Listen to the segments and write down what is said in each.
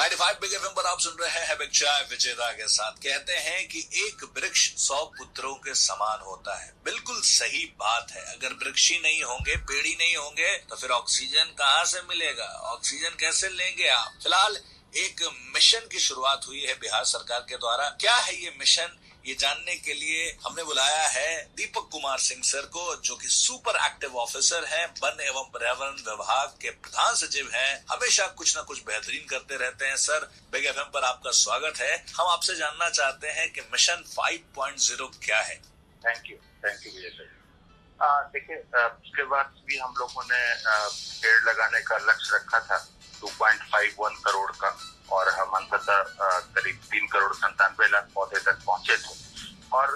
95 big FM पर आप सुन रहे हैं बिग चाय विजेता के साथ। कहते हैं कि एक वृक्ष 100 पुत्रों के समान होता है। बिल्कुल सही बात है। अगर वृक्ष ही नहीं होंगे, पेड़ ही नहीं होंगे, तो फिर ऑक्सीजन कहाँ से मिलेगा? ऑक्सीजन कैसे लेंगे आप? फिलहाल एक मिशन की शुरुआत हुई है बिहार सरकार के द्वारा। क्या है ये मिशन? ये जानने के लिए हमने बुलाया है दीपक कुमार सिंह सर को, जो कि सुपर एक्टिव ऑफिसर हैं, वन एवं पर्यावरण विभाग के प्रधान सचिव हैं। हमेशा कुछ ना कुछ बेहतरीन करते रहते हैं। सर, बिग एफएम पर आपका स्वागत है। हम आपसे जानना चाहते हैं कि मिशन 5.0 क्या है? Thank you Vijay sir. देखिए, उसके बाद भी हम लोगों ने पेड़ लगाने का लक्ष्य रखा था 2.51 करोड़ का, और हम अंततः करीब 3,97,00,000 पौधे तक पहुंचे थे। और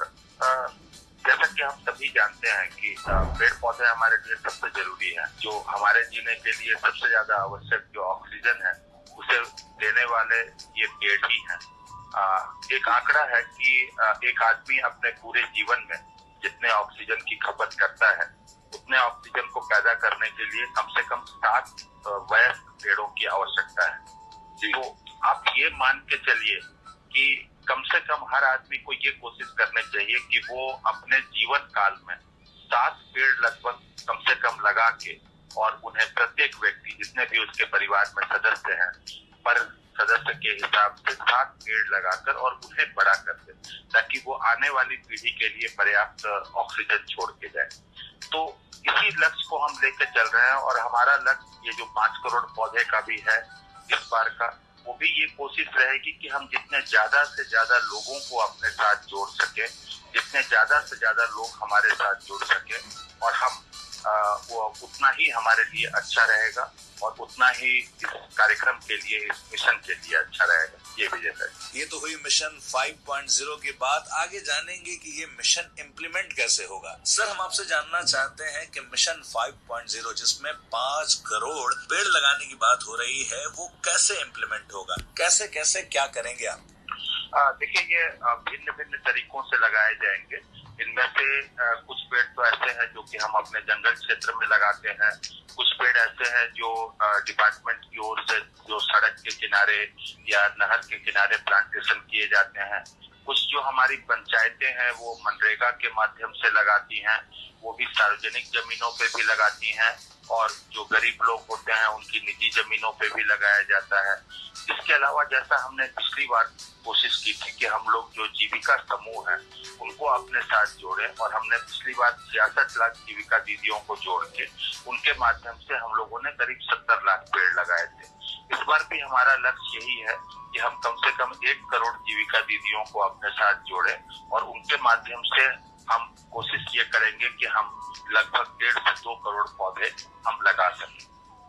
जैसा कि हम सभी जानते हैं कि पेड़ पौधे हमारे लिए सबसे जरूरी है। जो हमारे जीने के लिए सबसे ज्यादा आवश्यक जो ऑक्सीजन है, उसे देने वाले ये पेड़ ही हैं। एक आंकड़ा है कि एक आदमी अपने पूरे जीवन में जितने ऑक्सीजन की खपत करता है, उतने ऑक्सीजन को पैदा करने के लिए कम से कम 7 वयस्क पेड़ों की आवश्यकता है। तो आप ये मान के चलिए कि कम से कम हर आदमी को ये कोशिश करनी चाहिए कि वो अपने जीवन काल में 7 पेड़ लगभग कम से कम लगा के, और उन्हें प्रत्येक व्यक्ति जितने भी उसके परिवार में सदस्य हैं, पर सदस्य के हिसाब से 7 पेड़ लगाकर और उन्हें बड़ा कर दे, ताकि वो आने वाली पीढ़ी के लिए पर्याप्त ऑक्सीजन छोड़ के जाए। तो इसी लक्ष्य को हम लेकर चल रहे हैं, और हमारा लक्ष्य ये जो 5 करोड़ पौधे का भी है इस बार का, वो भी ये कोशिश रहेगी कि हम जितने ज्यादा से ज्यादा लोगों को अपने साथ जोड़ सके, जितने ज्यादा से ज्यादा लोग हमारे साथ जुड़ सके, और हम वो उतना ही हमारे लिए अच्छा रहेगा, और उतना ही इस कार्यक्रम के लिए, इस मिशन के लिए अच्छा रहेगा। ये भी जैसा ये तो हुई मिशन 5.0 की बात। आगे जानेंगे कि ये मिशन इम्प्लीमेंट कैसे होगा। सर, हम आपसे जानना चाहते हैं कि मिशन 5.0 जिसमें 5 करोड़ पेड़ लगाने की बात हो रही है, वो कैसे इम्प्लीमेंट होगा? कैसे कैसे क्या करेंगे आप? देखिए, ये भिन्न तरीकों से लगाए जाएंगे। इनमें से कुछ पेड़ तो ऐसे हैं जो कि हम अपने जंगल क्षेत्र में लगाते हैं। कुछ पेड़ ऐसे हैं जो डिपार्टमेंट की ओर से जो सड़क के किनारे या नहर के किनारे प्लांटेशन किए जाते हैं। कुछ जो हमारी पंचायतें हैं वो मनरेगा के माध्यम से लगाती हैं, वो भी सार्वजनिक जमीनों पे भी लगाती हैं, और जो गरीब लोग होते हैं उनकी निजी जमीनों पे भी लगाया जाता है। इसके अलावा जैसा हमने पिछली बार कोशिश की थी कि हम लोग जो जीविका समूह हैं उनको अपने साथ जोड़े, और हमने पिछली बार 66 लाख जीविका दीदियों को जोड़ के उनके माध्यम से हम लोगों ने करीब 70 लाख पेड़ लगाए थे। इस बार भी हमारा लक्ष्य यही है कि हम कम से कम 1 करोड़ जीविका दीदियों को अपने साथ जोड़े, और उनके माध्यम से हम कोशिश ये करेंगे कि हम लगभग 1.5 से 2 करोड़ पौधे हम लगा सकें।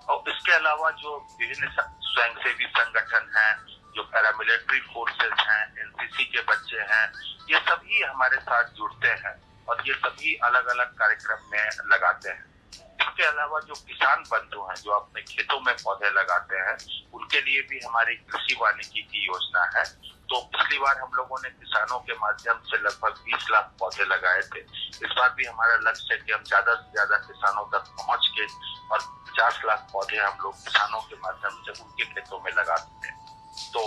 और इसके अलावा जो विभिन्न स्वयंसेवी संगठन हैं, जो पैरामिलिट्री फोर्सेस हैं, एनसीसी के बच्चे हैं, ये सभी हमारे साथ जुड़ते हैं, और ये सभी अलग अलग कार्यक्रम में लगाते हैं। इसके अलावा जो किसान बंधु हैं जो अपने खेतों में पौधे लगाते हैं, उनके लिए भी हमारी कृषि वानिकी की योजना है। तो पिछली बार हम लोगों ने किसानों के माध्यम से लगभग 20 लाख पौधे लगाए थे। इस बार भी हमारा लक्ष्य है कि हम ज्यादा से ज्यादा किसानों तक पहुंच के और 50 लाख पौधे हम लोग किसानों के माध्यम से उनके खेतों में लगाते हैं। तो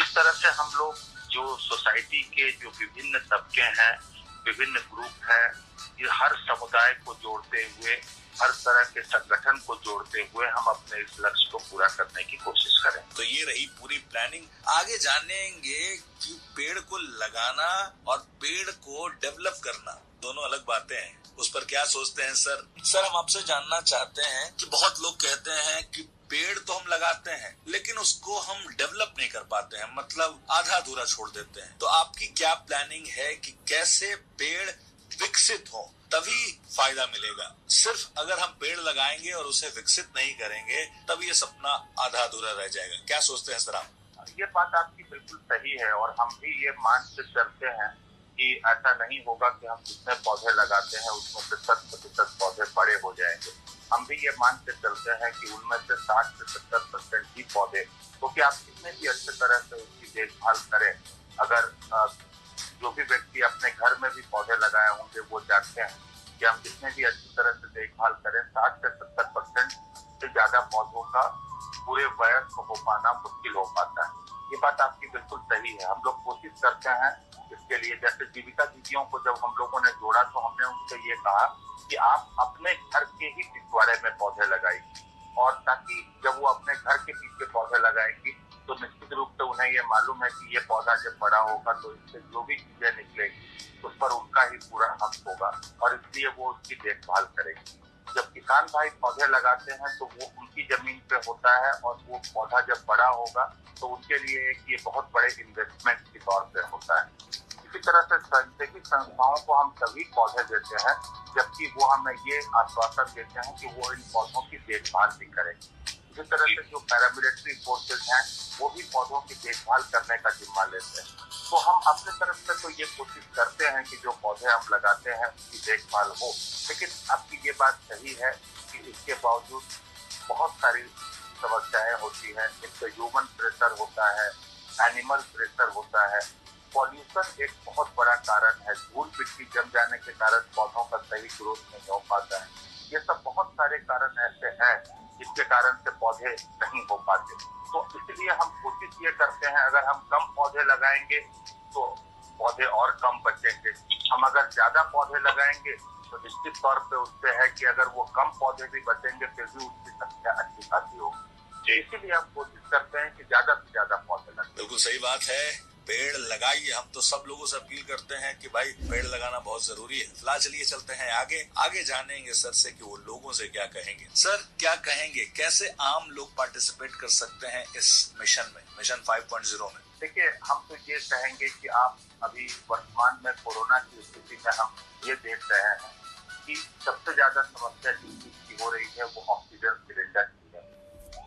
इस तरह से हम लोग जो सोसाइटी के जो विभिन्न तबके हैं, विभिन्न ग्रुप हैं, ये हर समुदाय को जोड़ते हुए, हर तरह के संगठन को जोड़ते हुए हम अपने इस लक्ष्य को पूरा करने की कोशिश करें। तो ये रही पूरी प्लानिंग। आगे जानेंगे कि पेड़ को लगाना और पेड़ को डेवलप करना दोनों अलग बातें हैं। उस पर क्या सोचते हैं सर? सर, हम आपसे जानना चाहते हैं कि बहुत लोग कहते हैं कि पेड़ तो हम लगाते हैं लेकिन उसको हम डेवलप नहीं कर पाते हैं, मतलब आधा अधूरा छोड़ देते हैं। तो आपकी क्या प्लानिंग है कि कैसे पेड़ विकसित हो, तभी फायदा मिलेगा? सिर्फ अगर हम पेड़ लगाएंगे और उसे विकसित नहीं करेंगे तब ये सपना आधा अधूरा रह जाएगा। क्या सोचते हैं सर आप? ये बात आपकी बिल्कुल सही है, और हम भी ये मान के चलते हैं कि ऐसा नहीं होगा कि हम जितने पौधे लगाते हैं उसमें से 100% पौधे बड़े हो जाएंगे। हम भी ये मान के चलते हैं कि उनमें से 60 से 70% ही पौधे, क्योंकि आप कितने भी अच्छे तरह से उसकी देखभाल करें, अगर जो भी व्यक्ति अपने घर में भी पौधे लगाए होंगे वो जानते हैं कि हम जितने भी अच्छी तरह से देखभाल करें, 60 से 70% से ज्यादा पौधों का पूरे वयस्क हो पाना मुश्किल हो पाता है। ये बात आपकी बिल्कुल सही है। हम लोग कोशिश करते हैं इसके लिए, जैसे जीविका दीदियों को जब हम लोगों ने जोड़ा तो हमने उनसे ये कहा कि आप अपने घर के ही पिछवाड़े में पौधे लगाइए, और ताकि जब वो अपने घर के पीछे पौधे लगाएंगी तो निश्चित रूप से उन्हें ये मालूम है कि ये पौधा जब बड़ा होगा तो इससे जो भी चीजें निकलेगी उस पर उनका ही पूरा हक होगा, और इसलिए वो उसकी देखभाल करेगी। जब किसान भाई पौधे लगाते हैं तो वो उनकी जमीन पे होता है, और वो पौधा जब बड़ा होगा तो उनके लिए एक ये बहुत बड़े इन्वेस्टमेंट के तौर पे होता है। इसी तरह से सांस्कृतिक संस्थाओं को हम सभी पौधे देते हैं, जबकि वो हमें ये आश्वासन देते हैं कि वो इन पौधों की देखभाल भी करेंगे। इसी तरह से जो पैरामिलिट्री फोर्सेज हैं वो भी पौधों की देखभाल करने का जिम्मा लेते हैं। तो हम अपने तरफ से तो ये कोशिश करते हैं कि जो पौधे हम लगाते हैं उसकी देखभाल हो, लेकिन आपकी ये बात सही है कि इसके बावजूद बहुत सारी समस्याएं होती हैं। इससे ह्यूमन प्रेशर होता है, एनिमल प्रेशर होता है, पॉल्यूशन एक बहुत बड़ा कारण है, धूल मिट्टी जम जाने के कारण पौधों का सही ग्रोथ नहीं हो पाता है। ये सब बहुत सारे कारण ऐसे हैं जिसके कारण से पौधे नहीं हो पाते। तो इसलिए हम कोशिश ये करते हैं, अगर हम कम पौधे लगाएंगे तो पौधे और कम बचेंगे, हम अगर ज्यादा पौधे लगाएंगे तो निश्चित तौर पे उससे है कि अगर वो कम पौधे भी बचेंगे फिर भी उसकी संख्या अच्छी खासी होगी। इसीलिए हम कोशिश करते हैं कि ज्यादा से ज्यादा पौधे लगाएं। बिल्कुल सही बात है, पेड़ लगाइए। हम तो सब लोगों से अपील करते हैं कि भाई पेड़ लगाना बहुत जरूरी है। फिलहाल चलिए चलते हैं आगे जानेंगे सर से कि वो लोगों से क्या कहेंगे। सर क्या कहेंगे, कैसे आम लोग पार्टिसिपेट कर सकते हैं इस मिशन में, मिशन 5.0 में? देखिए, हम तो ये कहेंगे कि आप अभी वर्तमान में कोरोना की स्थिति में हम ये देख रहे हैं कि सबसे ज्यादा समस्या जिस चीज की हो रही है वो ऑक्सीजन सिलेंडर की है।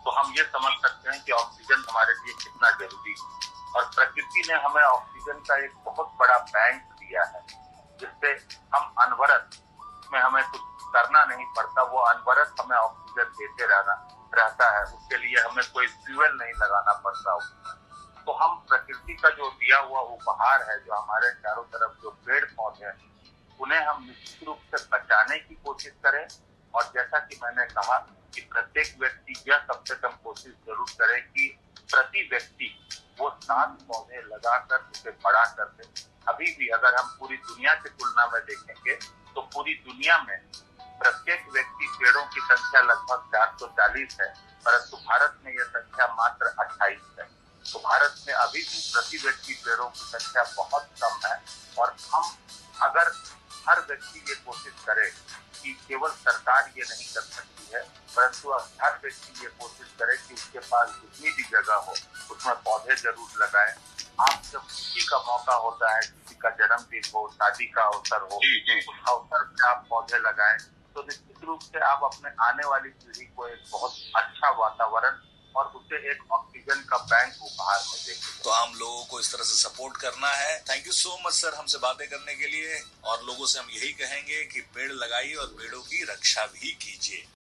तो हम ये समझ सकते हैं कि ऑक्सीजन हमारे लिए कितना जरूरी है, और प्रकृति ने हमें ऑक्सीजन का एक बहुत बड़ा बैंक दिया है, जिससे हम अनवरत, में हमें कुछ करना नहीं पड़ता, वो अनवरत हमें ऑक्सीजन देते रहता है। उसके लिए हमें कोई फ्यूल नहीं लगाना पड़ता। तो हम प्रकृति का जो दिया हुआ उपहार है, जो हमारे चारों तरफ जो पेड़ पौधे हैं, उन्हें हम निश्चित रूप से बचाने की कोशिश करें। और जैसा कि मैंने कहा कि प्रत्येक व्यक्ति यह कम से कम कोशिश जरूर करे कि प्रति व्यक्ति वो 7 पौधे लगाकर उसे बड़ा कर दे। अभी भी अगर हम पूरी दुनिया की तुलना में देखेंगे तो पूरी दुनिया में प्रत्येक व्यक्ति पेड़ों की संख्या लगभग 440 है, परंतु भारत में यह संख्या मात्र 28 है। तो भारत में अभी भी प्रति व्यक्ति पेड़ों की संख्या बहुत कम है। और हम अगर हर व्यक्ति ये कोशिश करे कि केवल सरकार ये नहीं कर सकती है, परंतु हर व्यक्ति ये कोशिश करे कि उसके पास जितनी भी जगह हो उसमें पौधे जरूर लगाएं। आप जब किसी का मौका होता है, किसी का जन्मदिन हो, शादी का अवसर हो, उस अवसर पे आप पौधे लगाएं, तो निश्चित रूप से आप अपने आने वाली पीढ़ी को एक बहुत अच्छा वातावरण और उसे एक ऑक्सीजन का बैंक उपहार में देंगे। तो आम लोगों को इस तरह से सपोर्ट करना है। Thank you so much sir हमसे बातें करने के लिए, और लोगों से हम यही कहेंगे कि पेड़ लगाइए और पेड़ों की रक्षा भी कीजिए।